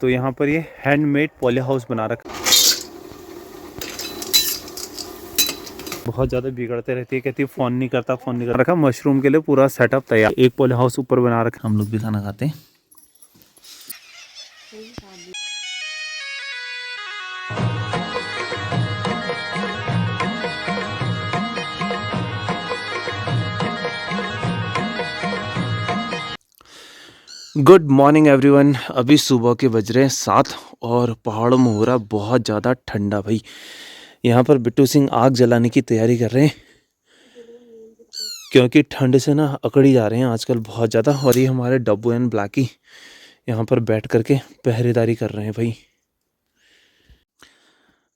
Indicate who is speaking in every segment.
Speaker 1: तो यहाँ पर ये हैंडमेड पॉली हाउस बना रखा, बहुत ज़्यादा बिगड़ते रहती है, कहती है फ़ोन नहीं करता, फ़ोन नहीं कर रखा। मशरूम के लिए पूरा सेटअप तैयार, एक पॉली हाउस ऊपर बना रखा। हम लोग भी खाना खाते हैं। Good morning everyone. अभी सुबह के बज रहे हैं 7 और पहाड़ों में हो रहा बहुत ज़्यादा ठंडा। भाई यहाँ पर बिट्टू सिंह आग जलाने की तैयारी कर रहे हैं, क्योंकि ठंड से ना अकड़ी जा रहे हैं आजकल बहुत ज़्यादा। और ये हमारे डब्बू एंड ब्लैकी यहाँ पर बैठ करके पहरेदारी कर रहे हैं। भाई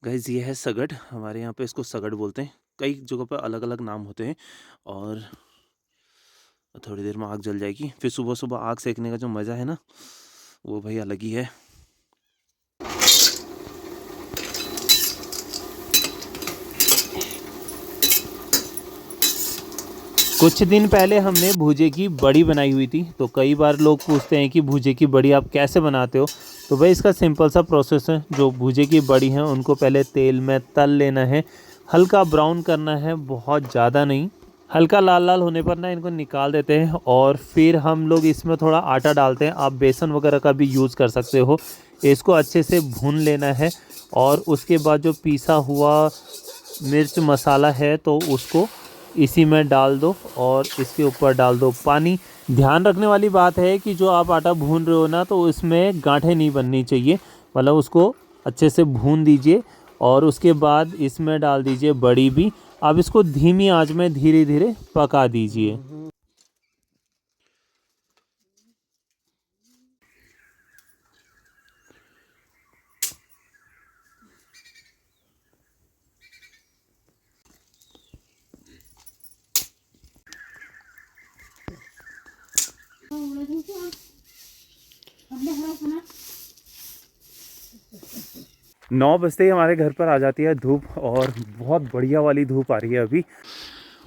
Speaker 1: गाइस, ये है सगड़, हमारे यहाँ पे इसको सगड़ बोलते हैं, कई जगहों पर अलग अलग नाम होते हैं। और थोड़ी देर में आग जल जाएगी, फिर सुबह सुबह आग सेकने का जो मज़ा है ना, वो भाई अलग ही है। कुछ दिन पहले हमने भुजे की बड़ी बनाई हुई थी, तो कई बार लोग पूछते हैं कि भुजे की बड़ी आप कैसे बनाते हो। तो भाई इसका सिंपल सा प्रोसेस है। जो भुजे की बड़ी हैं उनको पहले तेल में तल लेना है, हल्का ब्राउन करना है, बहुत ज़्यादा नहीं। हल्का लाल लाल होने पर ना इनको निकाल देते हैं और फिर हम लोग इसमें थोड़ा आटा डालते हैं। आप बेसन वगैरह का भी यूज़ कर सकते हो। इसको अच्छे से भून लेना है और उसके बाद जो पीसा हुआ मिर्च मसाला है तो उसको इसी में डाल दो और इसके ऊपर डाल दो पानी। ध्यान रखने वाली बात है कि जो आप आटा भून रहे हो ना, तो इसमें गांठें नहीं बननी चाहिए, मतलब उसको अच्छे से भून दीजिए और उसके बाद इसमें डाल दीजिए बड़ी भी। आप इसको धीमी आंच में धीरे धीरे पका दीजिए। नौ बजते ही हमारे घर पर आ जाती है धूप, और बहुत बढ़िया वाली धूप आ रही है अभी।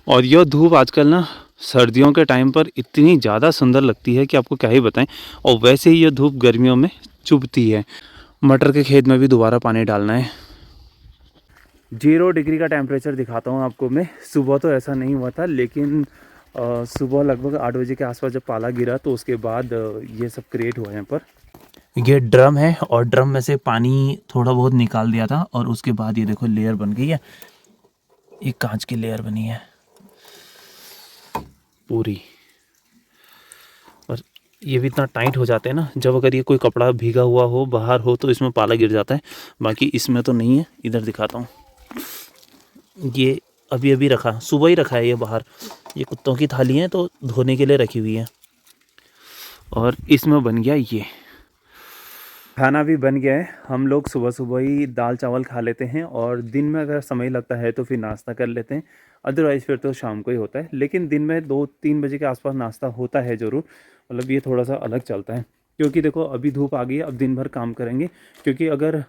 Speaker 1: और यह धूप आजकल ना सर्दियों के टाइम पर इतनी ज़्यादा सुंदर लगती है कि आपको क्या ही बताएं। और वैसे ही यह धूप गर्मियों में चुभती है। मटर के खेत में भी दोबारा पानी डालना है। 0 डिग्री का टेम्परेचर दिखाता हूँ आपको मैं। सुबह तो ऐसा नहीं हुआ था, लेकिन सुबह लगभग 8 बजे के आसपास जब पाला गिरा तो उसके बाद ये सब क्रिएट हुआ यहाँ पर। ये ड्रम है और ड्रम में से पानी थोड़ा बहुत निकाल दिया था और उसके बाद ये देखो लेयर बन गई है। ये कांच की लेयर बनी है पूरी। और ये भी इतना टाइट हो जाते हैं ना, जब अगर ये कोई कपड़ा भीगा हुआ हो बाहर हो तो इसमें पाला गिर जाता है। बाकी इसमें तो नहीं है। इधर दिखाता हूँ, ये अभी अभी रखा, सुबह ही रखा है ये बाहर। ये कुत्तों की थाली है तो धोने के लिए रखी हुई है। और इसमें बन गया ये खाना भी बन गया है। हम लोग सुबह सुबह ही दाल चावल खा लेते हैं और दिन में अगर समय लगता है तो फिर नाश्ता कर लेते हैं। अदरवाइज़ फिर तो शाम को ही होता है, लेकिन दिन में 2-3 बजे के आसपास नाश्ता होता है ज़रूर। मतलब ये थोड़ा सा अलग चलता है, क्योंकि देखो अभी धूप आ गई है, अब दिन भर काम करेंगे। क्योंकि अगर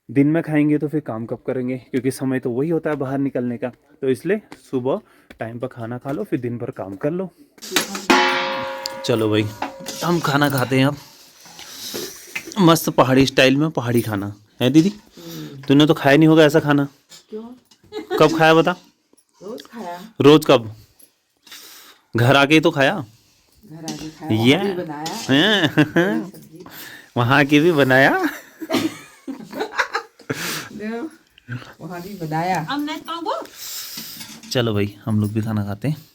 Speaker 1: दिन में खाएंगे तो फिर काम कब करेंगे, क्योंकि समय तो वही होता है बाहर निकलने का। तो इसलिए सुबह टाइम पर खाना खा लो, फिर दिन भर काम कर लो। चलो भाई, हम खाना खाते हैं अब। मस्त पहाड़ी स्टाइल में पहाड़ी खाना है दीदी। तूने तो खाया नहीं होगा ऐसा खाना।
Speaker 2: क्यों?
Speaker 1: कब खाया बता?
Speaker 2: रोज खाया।
Speaker 1: रोज कब? घर आके ही तो खाया।
Speaker 2: घर आके खाया, वहाँ भी बनाया।
Speaker 1: वहाँ की भी बनाया।
Speaker 2: वहाँ भी बनाया।
Speaker 1: चलो भाई, हम लोग भी खाना खाते हैं।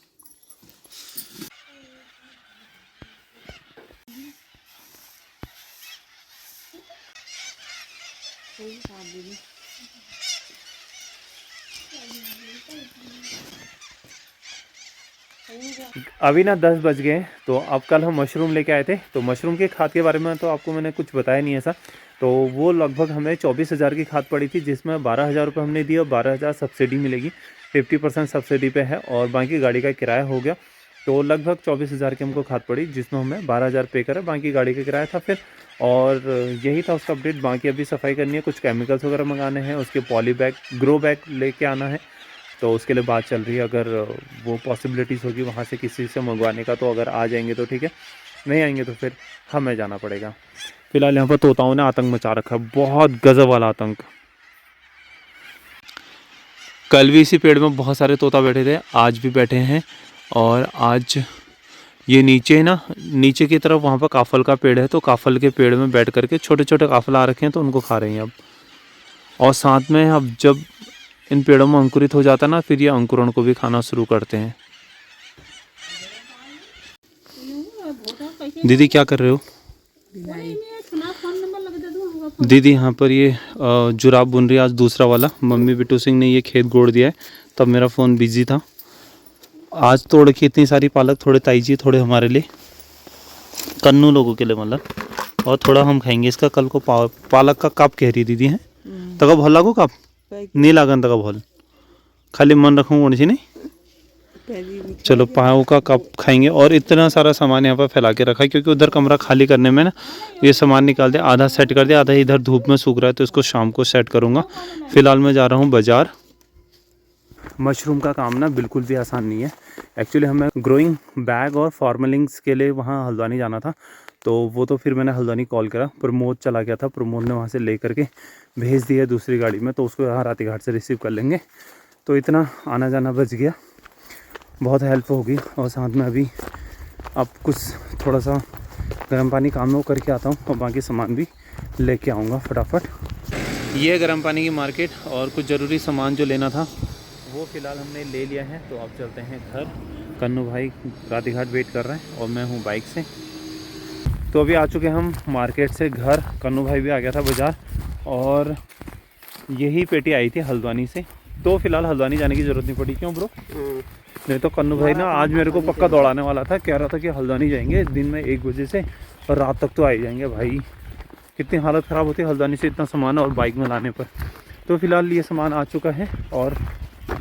Speaker 1: अभी ना 10 बज गए, तो अब कल हम मशरूम लेके आए थे। तो मशरूम के खाद के बारे में तो आपको मैंने कुछ बताया नहीं ऐसा। तो वो लगभग हमें 24,000 की खाद पड़ी थी, जिसमें 12,000 रुपये हमने दिए और 12,000 सब्सिडी मिलेगी। 50% सब्सिडी पे है और बाकी गाड़ी का किराया हो गया। तो लगभग 24,000 की हमको खाद पड़ी, जिसमें हमें 12,000 पे करा, बाकी गाड़ी का किराया था फिर। और यही था उसका अपडेट। बाकी अभी सफाई करनी है, कुछ केमिकल्स वगैरह मंगाने हैं, उसके पॉली बैग ग्रो बैग लेके आना है। तो उसके लिए बात चल रही है। अगर वो पॉसिबिलिटीज़ होगी वहाँ से किसी से मंगवाने का तो अगर आ जाएंगे तो ठीक है, नहीं आएंगे तो फिर हमें जाना पड़ेगा। फिलहाल यहाँ पर तोताओं ने आतंक मचा रखा है, बहुत गजब वाला आतंक। कल भी इसी पेड़ में बहुत सारे तोता बैठे थे, आज भी बैठे हैं। और आज ये नीचे ना, नीचे की तरफ वहाँ पर काफल का पेड़ है, तो काफल के पेड़ में बैठ करके छोटे छोटे काफल आ रखे हैं, तो उनको खा रहे हैं अब। और साथ में अब जब इन पेड़ों में अंकुरित हो जाता है ना, फिर ये अंकुरण को भी खाना शुरू करते हैं। दीदी क्या कर रहे हो? दीदी यहाँ पर ये जुराब बुन रही है, आज दूसरा वाला। मम्मी बिट्टू सिंह ने ये खेत गोड़ दिया है, तब मेरा फ़ोन बिजी था। आज तोड़ के इतनी सारी पालक, थोड़े ताई जी, थोड़े हमारे लिए, कन्नू लोगों के लिए मतलब, और थोड़ा हम खाएंगे। इसका कल को पालक का कप कह रही दीदी है, तक भल लागो कप नहीं लागन, तक भल खाली मन रखूँ कौन सी नहीं। चलो पाव का कप खाएंगे। और इतना सारा सामान यहाँ पर फैला के रखा है, क्योंकि उधर कमरा खाली करने में ना ये सामान निकाल दिया, आधा सेट कर दिया, आधा इधर धूप में सूख रहा है, तो इसको शाम को सेट करूँगा। फिलहाल मैं जा रहा हूँ बाज़ार। मशरूम का काम ना बिल्कुल भी आसान नहीं है। एक्चुअली हमें ग्रोइंग बैग और फॉर्मलिंग्स के लिए वहाँ हल्द्वानी जाना था, तो वो तो फिर मैंने हल्द्वानी कॉल करा, प्रमोद चला गया था, प्रमोद ने वहाँ से ले करके भेज दिया दूसरी गाड़ी में, तो उसको यहाँ राती घाट से रिसीव कर लेंगे। तो इतना आना जाना बच गया, बहुत हेल्प होगी। और साथ में अभी अब कुछ थोड़ा सा गर्म पानी काम में करके आता हूँ, और बाकी सामान भी लेके आऊँगा फटाफट। ये गर्म पानी की मार्केट, और कुछ ज़रूरी सामान जो लेना था वो फ़िलहाल हमने ले लिया है। तो अब चलते हैं घर। कन्नू भाई राती घाट वेट कर रहे हैं, और मैं हूँ बाइक से। तो अभी आ चुके हम मार्केट से घर। कन्नू भाई भी आ गया था बाज़ार, और यही पेटी आई थी हल्द्वानी से, तो फ़िलहाल हल्द्वानी जाने की ज़रूरत नहीं पड़ी। क्यों ब्रो? नहीं तो कन्नू भाई ना आज मेरे को पक्का दौड़ाने वाला था, कह रहा था कि हल्द्वानी जाएंगे दिन में 1 बजे से, और रात तक तो आ ही जाएंगे। भाई कितनी हालत ख़राब होती है हल्द्वानी से इतना सामान और बाइक में लाने पर। तो फ़िलहाल ये सामान आ चुका है, और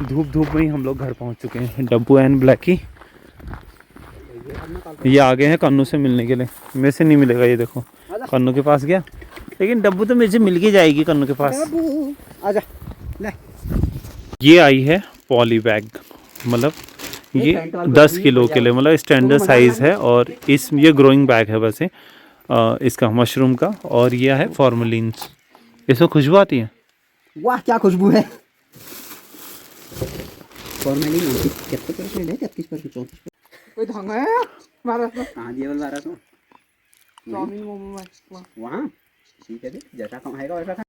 Speaker 1: धूप में ही हम लोग घर पहुंच चुके हैं। डब्बू एंड ब्लैकी ये आ गए हैं कन्नू से मिलने के लिए। मेरे से नहीं मिलेगा, ये देखो कन्नू के पास गया, लेकिन डब्बू तो मेरे से मिल के जाएगी कन्नू के पास। आजा ले। ये आई है पॉली बैग, मतलब ये 10 किलो के लिए, मतलब स्टैंडर्ड साइज़ है। और ये ग्रोइंग बैग है वैसे इसका मशरूम का, और ये है फॉर्मलिन्स। इसमें खुशबू आती है।
Speaker 2: वाह क्या खुशबू है। फॉर्मलिन 33% है, 33%, 34%। कोई ढंग है मारा तो कहां दिया वाला तो चाउमीन मोमो में वहां ठीक है, जैसा कमाएगा वैसा खा।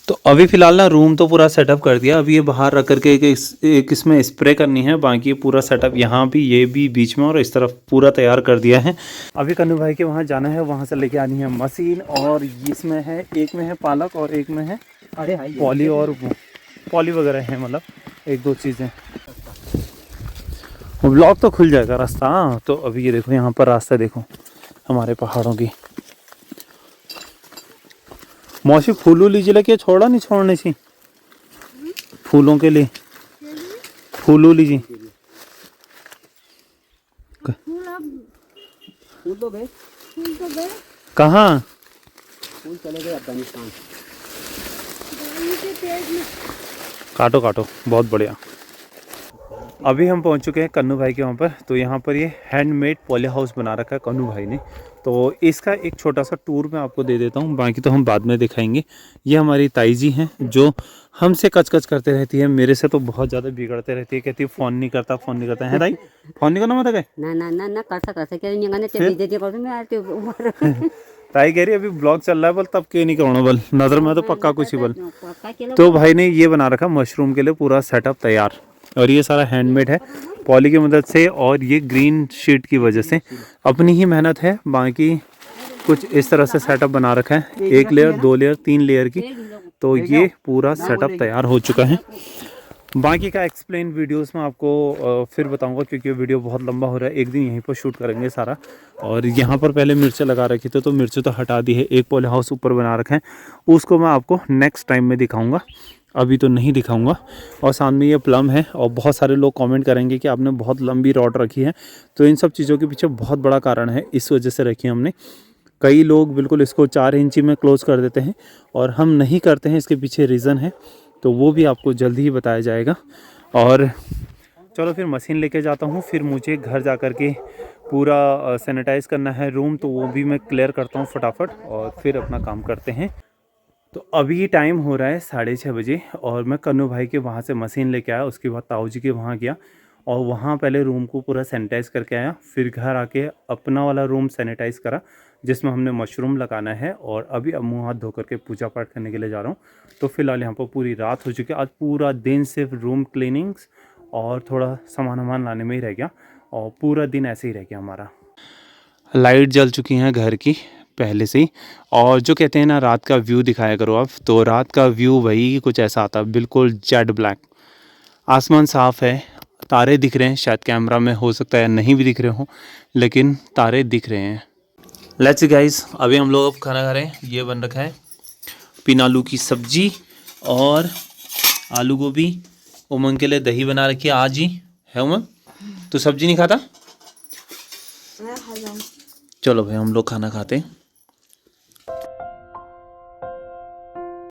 Speaker 1: तो अभी फ़िलहाल ना रूम तो पूरा सेटअप कर दिया। अभी ये बाहर रख करके एक इसमें स्प्रे करनी है, बाकी पूरा सेटअप यहाँ भी, ये भी बीच में, और इस तरफ पूरा तैयार कर दिया है। अभी कन्नू भाई के वहाँ जाना है, वहाँ से लेके आनी है मशीन। और इसमें है, एक में है पालक और एक में है पॉली, और पॉली वगैरह है, मतलब 1-2 चीज़ें। ब्लॉक तो खुल जाएगा रास्ता। तो अभी ये देखो यहाँ पर रास्ता देखो हमारे पहाड़ों की। मौसी फूलों लीजिए, क्या छोड़ा नहीं छोड़ने से फूलों के लिए, फूलों लीजिए।
Speaker 2: फूल तो गए,
Speaker 1: कहाँ?
Speaker 2: फूल चले गए अफगानिस्तान।
Speaker 1: काटो काटो, बहुत बढ़िया। अभी हम पहुंच चुके हैं कन्नू भाई के वहाँ पर। तो यहाँ पर ये हैंडमेड पॉली हाउस बना रखा है कन्नू भाई ने। तो इसका एक छोटा सा टूर मैं आपको दे देता हूँ, बाकी तो हम बाद में दिखाएंगे। ये हमारी ताई जी हैं, जो हमसे कच करते रहती है, मेरे से तो बहुत ज़्यादा बिगड़ते रहती है, कहती है फ़ोन नहीं करता, फ़ोन नहीं करता है ताई, फ़ोन नहीं करना मत है
Speaker 2: ना करता
Speaker 1: ताई कह रही अभी ब्लॉग चल रहा है, बोल तब के नहीं करना, बोल नज़र में तो पक्का कुछ ही बोल। तो भाई ने ये बना रखा मशरूम के लिए पूरा सेटअप तैयार, और ये सारा हैंडमेड है पॉली की मदद से, और ये ग्रीन शीट की वजह से अपनी ही मेहनत है। बाकी कुछ इस तरह से सेटअप बना रखा है, 1 लेयर 2 लेयर 3 लेयर की। तो ये पूरा सेटअप तैयार हो चुका है। बाकी का एक्सप्लेन वीडियोस में आपको फिर बताऊंगा, क्योंकि वीडियो बहुत लंबा हो रहा है। एक दिन यहीं पर शूट करेंगे सारा। और यहाँ पर पहले मिर्चें लगा रखी थी, तो मिर्चें तो हटा दी है। एक पॉली हाउस ऊपर बना रखा है, उसको मैं आपको नेक्स्ट टाइम में दिखाऊंगा, अभी तो नहीं दिखाऊंगा। और सामने ये प्लम है, और बहुत सारे लोग कमेंट करेंगे कि आपने बहुत लंबी रॉड रखी है। तो इन सब चीज़ों के पीछे बहुत बड़ा कारण है, इस वजह से रखी है हमने। कई लोग बिल्कुल इसको 4 इंची में क्लोज़ कर देते हैं और हम नहीं करते हैं, इसके पीछे रीज़न है, तो वो भी आपको जल्दी ही बताया जाएगा। और चलो फिर मशीन लेके जाता हूँ, फिर मुझे घर जा कर के पूरा सैनिटाइज़ करना है रूम, तो वो भी मैं क्लियर करता हूँ फटाफट और फिर अपना काम करते हैं। तो अभी टाइम हो रहा है 6:30 बजे और मैं कन्नू भाई के वहाँ से मशीन लेके आया, उसके बाद ताऊ जी के वहाँ गया और वहाँ पहले रूम को पूरा सैनिटाइज़ करके आया, फिर घर आके अपना वाला रूम सैनिटाइज़ करा जिसमें हमने मशरूम लगाना है, और अभी अब मुँह हाथ धो करके पूजा पाठ करने के लिए जा रहा हूँ। तो फिलहाल यहाँ पर पूरी रात हो चुकी है, आज पूरा दिन सिर्फ रूम क्लीनिंग्स और थोड़ा सामान लाने में ही रह गया और पूरा दिन ऐसे ही रह गया हमारा। लाइट जल चुकी हैं घर की पहले से ही, और जो कहते हैं ना रात का व्यू दिखाया करो आप, तो रात का व्यू वही कुछ ऐसा आता है, बिल्कुल जेड ब्लैक, आसमान साफ़ है, तारे दिख रहे हैं, शायद कैमरा में हो सकता है नहीं भी दिख रहे हो, लेकिन तारे दिख रहे हैं। लेट्स गाइस, अभी हम लोग अब खाना खा रहे हैं। ये बन रखा है पिनालू की सब्जी और आलू गोभी। उमंग के लिए दही बना रखी है आज ही, है उमंग? तो सब्जी नहीं खाता? चलो भाई हम लोग खाना खाते हैं।